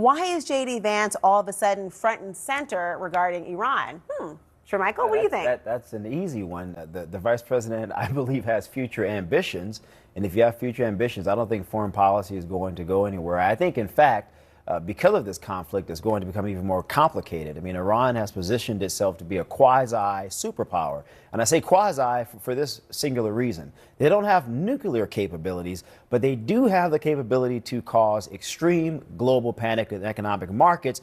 Why is J.D. Vance all of a sudden front and center regarding Iran? Shermichael, what do you think? That's an easy one. The vice president, I believe, has future ambitions. And if you have future ambitions, I don't think foreign policy is going to go anywhere. I think, in fact, because of this conflict, it's going to become even more complicated. I mean, Iran has positioned itself to be a quasi-superpower. And I say quasi for this singular reason. They don't have nuclear capabilities, but they do have the capability to cause extreme global panic in economic markets.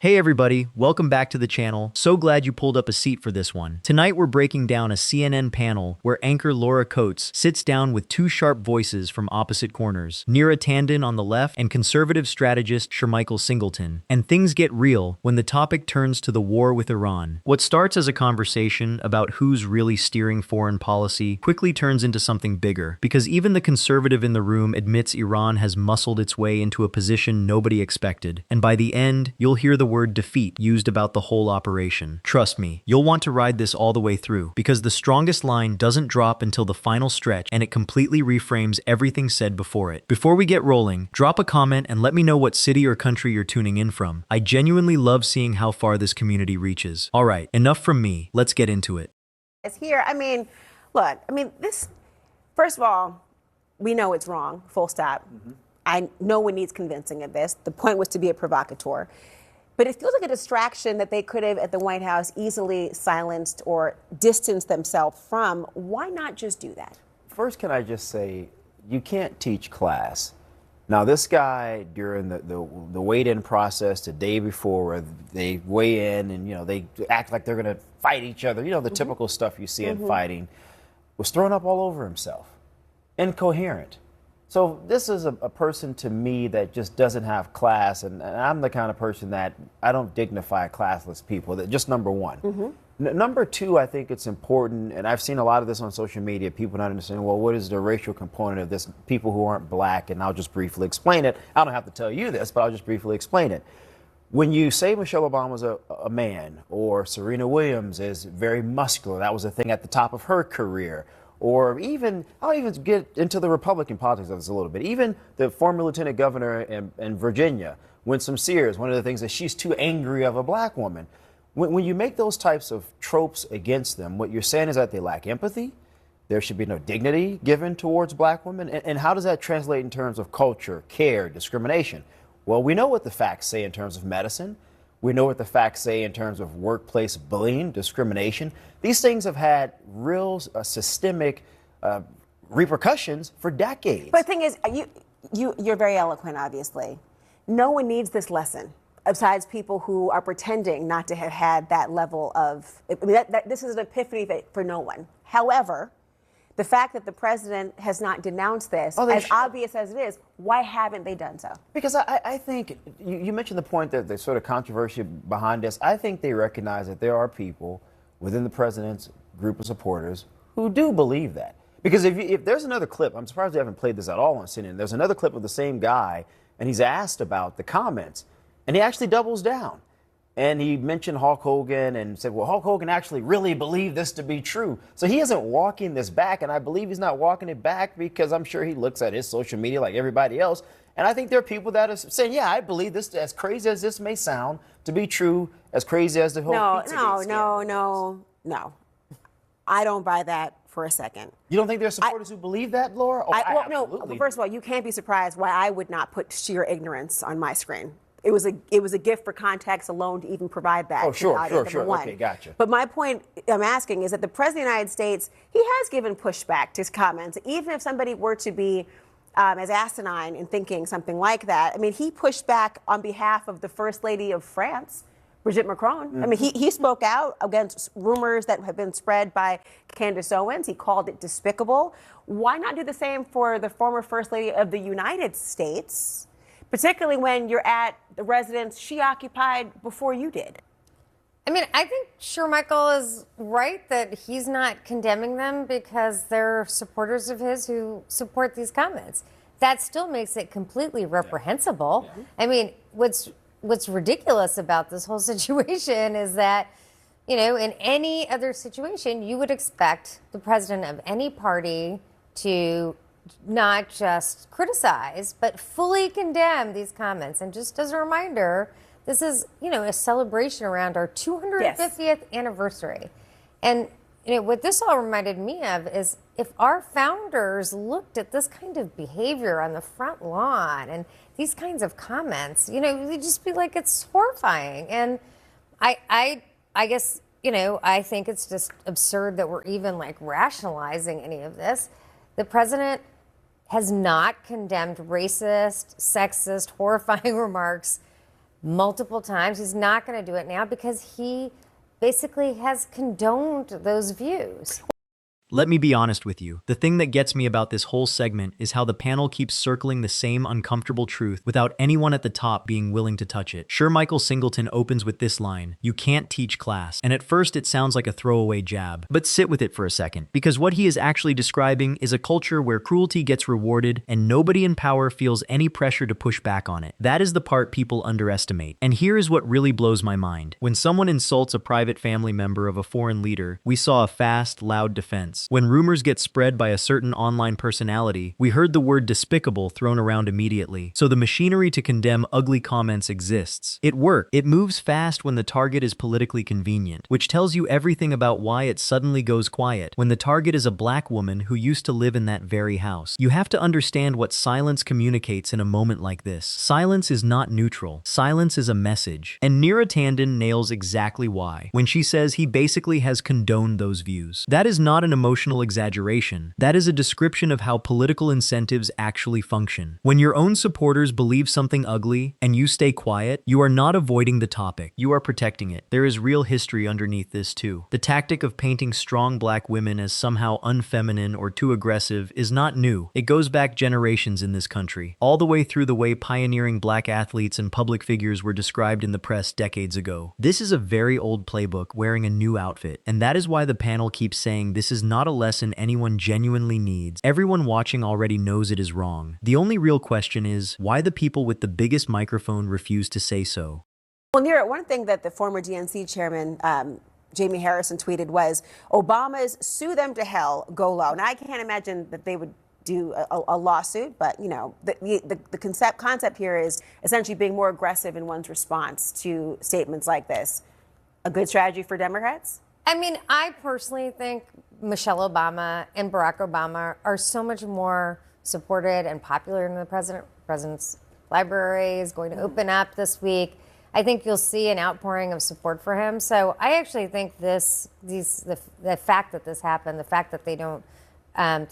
Hey everybody, welcome back to the channel. So glad you pulled up a seat for this one. Tonight we're breaking down a CNN panel where anchor Laura Coates sits down with two sharp voices from opposite corners, Neera Tanden on the left and conservative strategist Shermichael Singleton. And things get real when the topic turns to the war with Iran. What starts as a conversation about who's really steering foreign policy quickly turns into something bigger, because even the conservative in the room admits Iran has muscled its way into a position nobody expected. And by the end, you'll hear the word defeat used about the whole operation. Trust me, you'll want to ride this all the way through, because the strongest line doesn't drop until the final stretch and it completely reframes everything said before it. Before we get rolling, drop a comment and let me know what city or country you're tuning in from. I genuinely love seeing how far this community reaches. All right, enough from me. Let's get into it. It's here. Look, this, first of all, we know it's wrong, full stop. No one needs convincing of this. The point was to be a provocateur. But it feels like a distraction that they could have, at the White House, easily silenced or distanced themselves from. Why not just do that? First, can I just say, you can't teach class. Now, this guy, during the weigh-in process the day before, where they weigh in and, they act like they're going to fight each other, the typical stuff you see in fighting, was throwing up all over himself. Incoherent. So this is a person, to me, that just doesn't have class, and I'm the kind of person that I don't dignify classless people. Just number one. Number two, I think it's important, and I've seen a lot of this on social media, people not understanding, well, what is the racial component of this, people who aren't black, and I'll just briefly explain it. I don't have to tell you this, but I'll just briefly explain it. When you say Michelle Obama's a man, or Serena Williams is very muscular, that was a thing at the top of her career, or even, I'll even get into the Republican politics of this a little bit. Even the former lieutenant governor in Virginia, Winsome Sears, one of the things that she's too angry of a black woman. When you make those types of tropes against them, what you're saying is that they lack empathy. There should be no dignity given towards black women. And how does that translate in terms of culture, care, discrimination? Well, we know what the facts say in terms of medicine. We know what the facts say in terms of workplace bullying, discrimination. These things have had real systemic repercussions for decades. But the thing is, you're very eloquent, obviously. No one needs this lesson, besides people who are pretending not to have had that level of, this is an epiphany for no one. However, the fact that the president has not denounced this, as obvious as it is, why haven't they done so? Because I think, you mentioned the point that the sort of controversy behind this. I think they recognize that there are people within the president's group of supporters who do believe that. Because if there's another clip, I'm surprised they haven't played this at all on CNN. There's another clip of the same guy, and he's asked about the comments, and he actually doubles down. And he mentioned Hulk Hogan and said, well, Hulk Hogan actually really believed this to be true. So he isn't walking this back, and I believe he's not walking it back because I'm sure he looks at his social media like everybody else. And I think there are people that are saying, yeah, I believe this, as crazy as this may sound, to be true, as crazy as the whole No. I don't buy that for a second. You don't think there are supporters who believe that, Laura? No. First of all, you can't be surprised why I would not put sheer ignorance on my screen. It was a gift for context alone to even provide that. Oh, sure. Okay, gotcha. But my point I'm asking is that the President of the United States, he has given pushback to his comments. Even if somebody were to be as asinine in thinking something like that, he pushed back on behalf of the First Lady of France, Brigitte Macron. He spoke out against rumors that have been spread by Candace Owens. He called it despicable. Why not do the same for the former First Lady of the United States? Particularly when you're at the residence she occupied before you did. I think Shermichael is right that he's not condemning them because they're supporters of his who support these comments. That still makes it completely reprehensible. Yeah. What's ridiculous about this whole situation is that, in any other situation, you would expect the president of any party to not just criticize, but fully condemn these comments. And just as a reminder, this is, a celebration around our 250th anniversary. And what this all reminded me of is if our founders looked at this kind of behavior on the front lawn and these kinds of comments, they'd just be like, it's horrifying. And I guess, I think it's just absurd that we're even rationalizing any of this. The president has not condemned racist, sexist, horrifying remarks multiple times. He's not going to do it now because he basically has condoned those views. Let me be honest with you. The thing that gets me about this whole segment is how the panel keeps circling the same uncomfortable truth without anyone at the top being willing to touch it. Shermichael Singleton opens with this line, "You can't teach class." And at first it sounds like a throwaway jab. But sit with it for a second, because what he is actually describing is a culture where cruelty gets rewarded and nobody in power feels any pressure to push back on it. That is the part people underestimate. And here is what really blows my mind. When someone insults a private family member of a foreign leader, we saw a fast, loud defense. When rumors get spread by a certain online personality, we heard the word despicable thrown around immediately. So the machinery to condemn ugly comments exists. It works. It moves fast when the target is politically convenient, which tells you everything about why it suddenly goes quiet when the target is a black woman who used to live in that very house. You have to understand what silence communicates in a moment like this. Silence is not neutral. Silence is a message. And Neera Tanden nails exactly why when she says he basically has condoned those views. That is not an emotional exaggeration. That is a description of how political incentives actually function. When your own supporters believe something ugly and you stay quiet, you are not avoiding the topic. You are protecting it. There is real history underneath this too. The tactic of painting strong black women as somehow unfeminine or too aggressive is not new. It goes back generations in this country, all the way through the way pioneering black athletes and public figures were described in the press decades ago. This is a very old playbook wearing a new outfit, and that is why the panel keeps saying this is not a lesson anyone genuinely needs. Everyone watching already knows it is wrong. The only real question is why the people with the biggest microphone refuse to say so. Well, Neera, one thing that the former DNC chairman, Jamie Harrison, tweeted was Obama's "sue them to hell, go low." Now, I can't imagine that they would do a lawsuit, but the concept here is essentially being more aggressive in one's response to statements like this. A good strategy for Democrats? I mean, I personally think Michelle Obama and Barack Obama are so much more supported and popular than the president. The president's library is going to open up this week. I think you'll see an outpouring of support for him. So I actually think the fact that this happened, the fact that they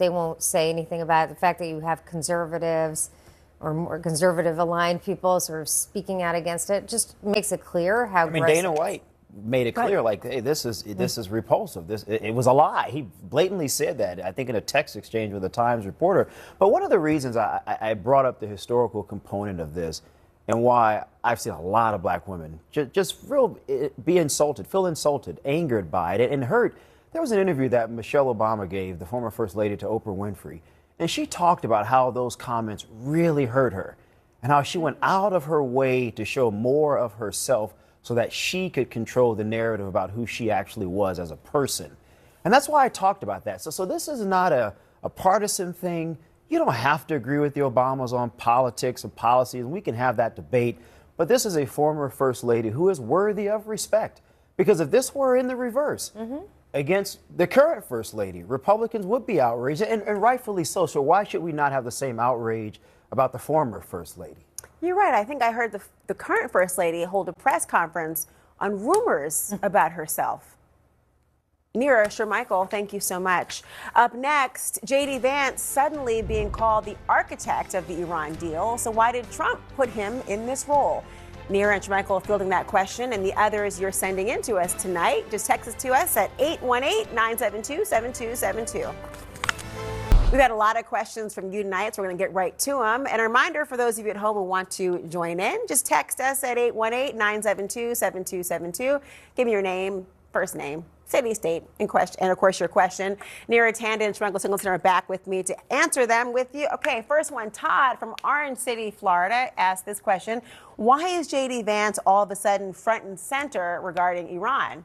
won't say anything about it, the fact that you have conservatives or more conservative aligned people sort of speaking out against it just makes it clear how. I mean, Dana White made it clear, hey, this is repulsive. It was a lie. He blatantly said that, I think, in a text exchange with a Times reporter. But one of the reasons I brought up the historical component of this and why I've seen a lot of black women just be insulted, feel insulted, angered by it, and hurt. There was an interview that Michelle Obama gave, the former First Lady, to Oprah Winfrey, and she talked about how those comments really hurt her and how she went out of her way to show more of herself so that she could control the narrative about who she actually was as a person. And that's why I talked about that. So this is not a partisan thing. You don't have to agree with the Obamas on politics and policies, and we can have that debate. But this is a former First Lady who is worthy of respect. Because if this were in the reverse, against the current First Lady, Republicans would be outraged, and rightfully so. So why should we not have the same outrage about the former First Lady? You're right. I think I heard the current First Lady hold a press conference on rumors about herself. Neera, Shermichael, thank you so much. Up next, J.D. Vance suddenly being called the architect of the Iran deal. So why did Trump put him in this role? Neera and Shermichael fielding that question, and the others you're sending in to us tonight. Just text us to us at 818-972-7272. We've had a lot of questions from you tonight, so we're going to get right to them. And a reminder for those of you at home who want to join in, just text us at 818-972-7272. Give me your name, first name, city, state, and of course your question. Neera Tanden and Shermichael Singleton are back with me to answer them with you. Okay, first one, Todd from Orange City, Florida, asked this question. Why is J.D. Vance all of a sudden front and center regarding Iran?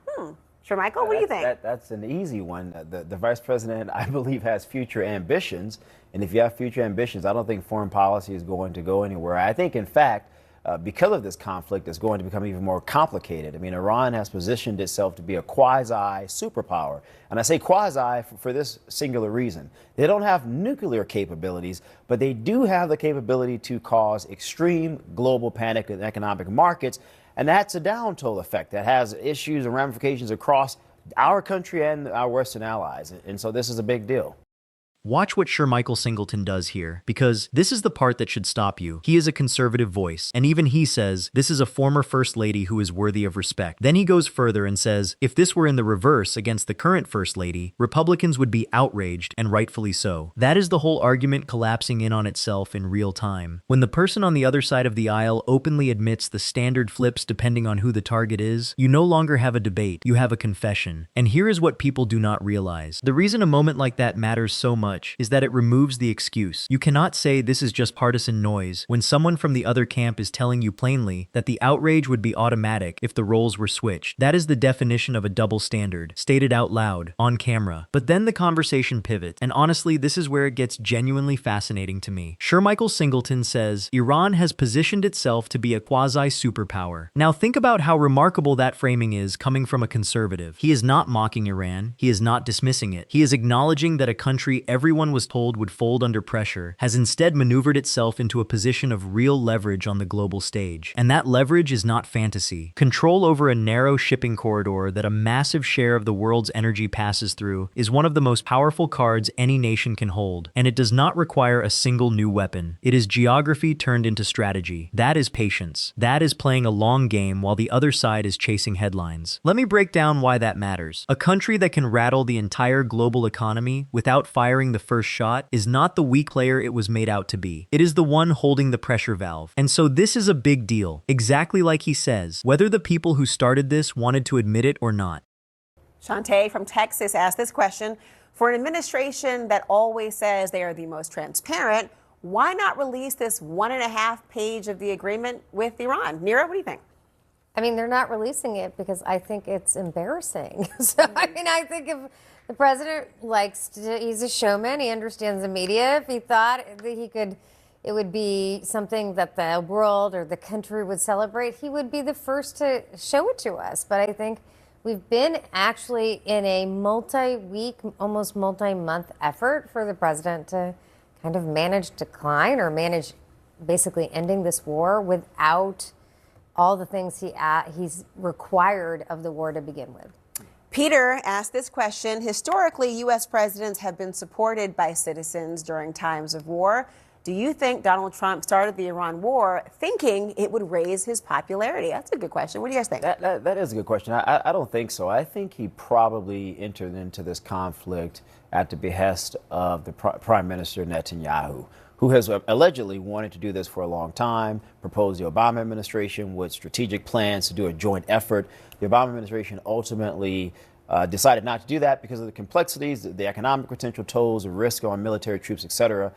Shermichael, what do you think? That's an easy one. The vice president, I believe, has future ambitions. And if you have future ambitions, I don't think foreign policy is going to go anywhere. I think, in fact, because of this conflict, it's going to become even more complicated. I mean, Iran has positioned itself to be a quasi superpower. And I say quasi for this singular reason. They don't have nuclear capabilities, but they do have the capability to cause extreme global panic in economic markets. And that's a down toll effect that has issues and ramifications across our country and our Western allies. And so this is a big deal. Watch what Shermichael Singleton does here, because this is the part that should stop you. He is a conservative voice, and even he says this is a former first lady who is worthy of respect. Then he goes further and says, if this were in the reverse against the current first lady, Republicans would be outraged, and rightfully so. That is the whole argument collapsing in on itself in real time. When the person on the other side of the aisle openly admits the standard flips depending on who the target is, you no longer have a debate, you have a confession. And here is what people do not realize. The reason a moment like that matters so much is that it removes the excuse. You cannot say this is just partisan noise when someone from the other camp is telling you plainly that the outrage would be automatic if the roles were switched. That is the definition of a double standard, stated out loud, on camera. But then the conversation pivots, and honestly, this is where it gets genuinely fascinating to me. Shermichael Singleton says, Iran has positioned itself to be a quasi-superpower. Now think about how remarkable that framing is coming from a conservative. He is not mocking Iran, he is not dismissing it. He is acknowledging that a country everyone was told would fold under pressure has instead maneuvered itself into a position of real leverage on the global stage. And that leverage is not fantasy. Control over a narrow shipping corridor that a massive share of the world's energy passes through is one of the most powerful cards any nation can hold, and it does not require a single new weapon. It is geography turned into strategy. That is patience. That is playing a long game while the other side is chasing headlines. Let me break down why that matters. A country that can rattle the entire global economy without firing the first shot is not the weak player it was made out to be. It is the one holding the pressure valve. And so this is a big deal, exactly like he says, whether the people who started this wanted to admit it or not. Shantae from Texas asked this question. For an administration that always says they are the most transparent, why not release this 1.5 page of the agreement with Iran? Neera, what do you think? I mean, they're not releasing it because I think it's embarrassing. So, I mean, I think if the president he's a showman, he understands the media. If he thought that it would be something that the world or the country would celebrate, he would be the first to show it to us. But I think we've been actually in a multi-week, almost multi-month effort for the president to kind of manage decline or manage basically ending this war without all the things he's required of the war to begin with. Peter asked this question. Historically, U.S. presidents have been supported by citizens during times of war. Do you think Donald Trump started the Iran war thinking it would raise his popularity? That's a good question. What do you guys think? That is a good question. I don't think so. I think he probably entered into this conflict at the behest of the Prime Minister Netanyahu, who has allegedly wanted to do this for a long time, proposed the Obama administration with strategic plans to do a joint effort. The Obama administration ultimately decided not to do that because of the complexities, the economic potential tolls, the risk on military troops, et cetera.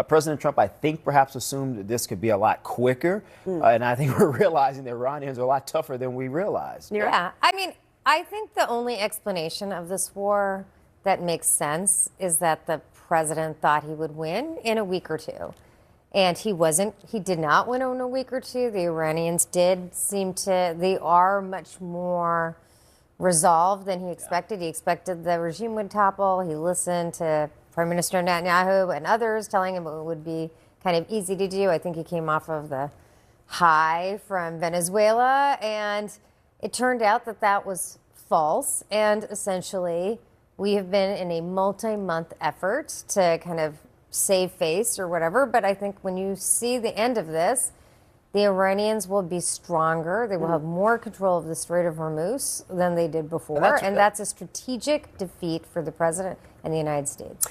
President Trump, I think, perhaps assumed that this could be a lot quicker. And I think we're realizing the Iranians are a lot tougher than we realized. Yeah, I mean, I think the only explanation of this war that makes sense is that the president thought he would win in a week or two. And he did not win in a week or two. The Iranians they are much more resolved than he expected. He expected the regime would topple. He listened to Prime Minister Netanyahu and others telling him it would be kind of easy to do. I think he came off of the high from Venezuela, and it turned out that that was false. And essentially, we have been in a multi-month effort to kind of save face or whatever. But I think when you see the end of this, the Iranians will be stronger. They will have more control of the Strait of Hormuz than they did before. And that's a strategic defeat for the president and the United States.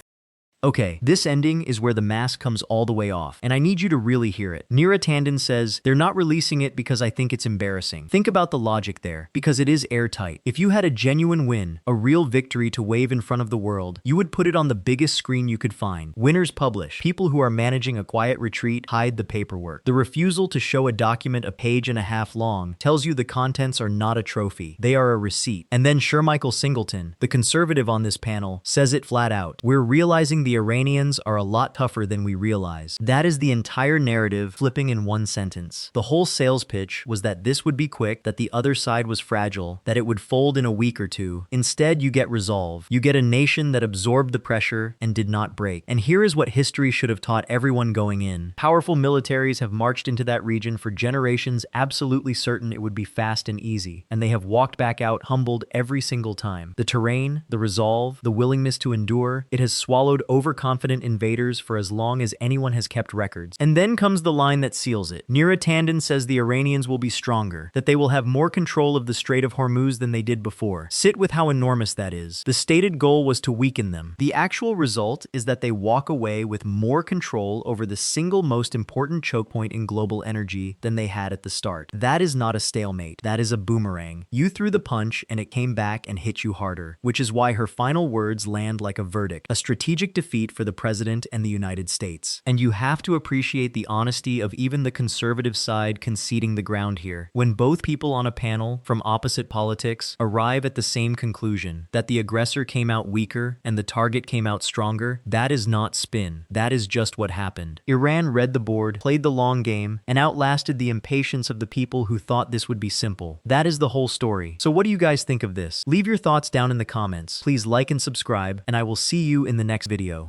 Okay, this ending is where the mask comes all the way off, and I need you to really hear it. Neera Tanden says, they're not releasing it because I think it's embarrassing. Think about the logic there, because it is airtight. If you had a genuine win, a real victory to wave in front of the world, you would put it on the biggest screen you could find. Winners publish. People who are managing a quiet retreat hide the paperwork. The refusal to show a document a page and a half long tells you the contents are not a trophy. They are a receipt. And then Shermichael Singleton, the conservative on this panel, says it flat out. We're realizing the Iranians are a lot tougher than we realize. That is the entire narrative flipping in one sentence. The whole sales pitch was that this would be quick, that the other side was fragile, that it would fold in a week or two. Instead, you get resolve. You get a nation that absorbed the pressure and did not break. And here is what history should have taught everyone going in. Powerful militaries have marched into that region for generations, absolutely certain it would be fast and easy, and they have walked back out humbled every single time. The terrain, the resolve, the willingness to endure, it has swallowed overconfident invaders for as long as anyone has kept records. And then comes the line that seals it. Neera Tanden says the Iranians will be stronger, that they will have more control of the Strait of Hormuz than they did before. Sit with how enormous that is. The stated goal was to weaken them. The actual result is that they walk away with more control over the single most important choke point in global energy than they had at the start. That is not a stalemate. That is a boomerang. You threw the punch and it came back and hit you harder, which is why her final words land like a verdict, a strategic defeat for the president and the United States. And you have to appreciate the honesty of even the conservative side conceding the ground here. When both people on a panel from opposite politics arrive at the same conclusion, that the aggressor came out weaker and the target came out stronger, that is not spin. That is just what happened. Iran read the board, played the long game, and outlasted the impatience of the people who thought this would be simple. That is the whole story. So what do you guys think of this? Leave your thoughts down in the comments. Please like and subscribe, and I will see you in the next video.